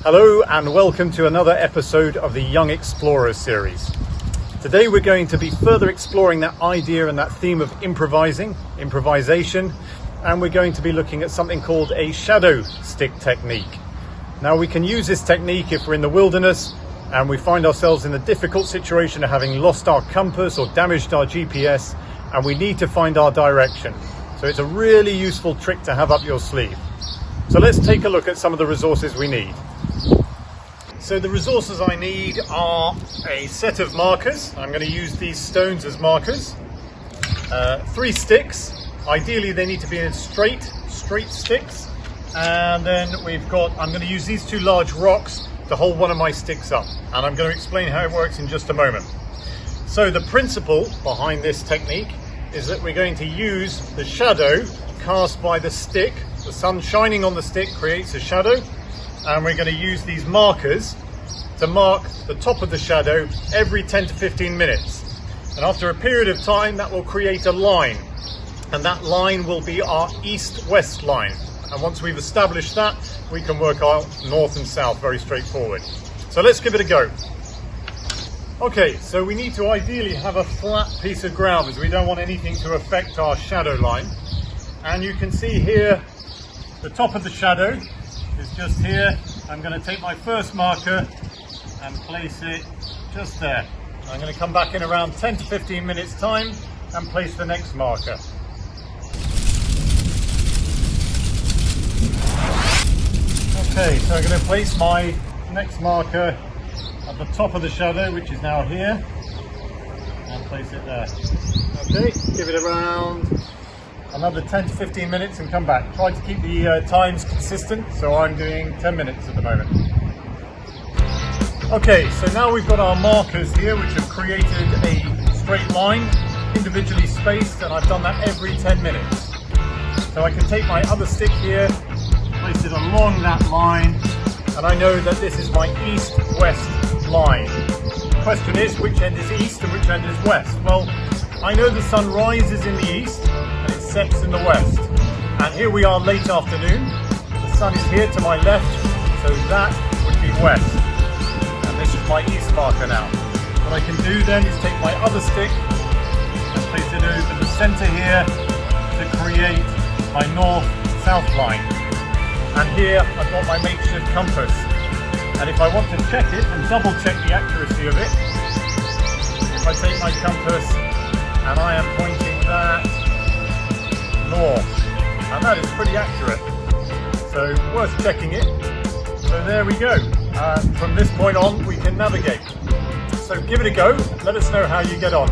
Hello and welcome to another episode of the Young Explorers series. Today we're going to be further exploring that idea and that theme of improvisation, and we're going to be looking at something called a shadow stick technique. Now we can use this technique if we're in the wilderness and we find ourselves in the difficult situation of having lost our compass or damaged our GPS and we need to find our direction. So it's a really useful trick to have up your sleeve. So let's take a look at some of the resources we need. So the resources I need are a set of markers. I'm going to use these stones as markers. 3 sticks. Ideally they need to be in straight sticks. And then I'm going to use these 2 large rocks to hold one of my sticks up. And I'm going to explain how it works in just a moment. So the principle behind this technique is that we're going to use the shadow cast by the stick. The sun shining on the stick creates a shadow, and we're going to use these markers to mark the top of the shadow every 10 to 15 minutes. And after a period of time, that will create a line, and that line will be our east-west line. And once we've established that, we can work out north and south, very straightforward. So let's give it a go. Okay, so we need to ideally have a flat piece of ground as we don't want anything to affect our shadow line. And you can see here, the top of the shadow is just here. I'm going to take my first marker and place it just there. I'm going to come back in around 10 to 15 minutes time and place the next marker. Okay, so I'm going to place my next marker at the top of the shadow, which is now here, and place it there. Okay, give it around another 10 to 15 minutes and come back. Try to keep the times consistent, so I'm doing 10 minutes at the moment. Okay, so now we've got our markers here which have created a straight line, individually spaced, and I've done that every 10 minutes. So I can take my other stick here, place it along that line, and I know that this is my east-west line. The question is, which end is east and which end is west? Well, I know the sun rises in the east and it sets in the west. And here we are late afternoon. The sun is here to my left, so that would be west. And this is my east marker now. What I can do then is take my other stick and place it over the center here to create my north-south line. And here I've got my makeshift compass. And if I want to check it and double check the accuracy of it, if I take my compass and I am pointing that north, and that is pretty accurate. So worth checking it. So there we go. From this point on we can navigate. So give it a go, let us know how you get on.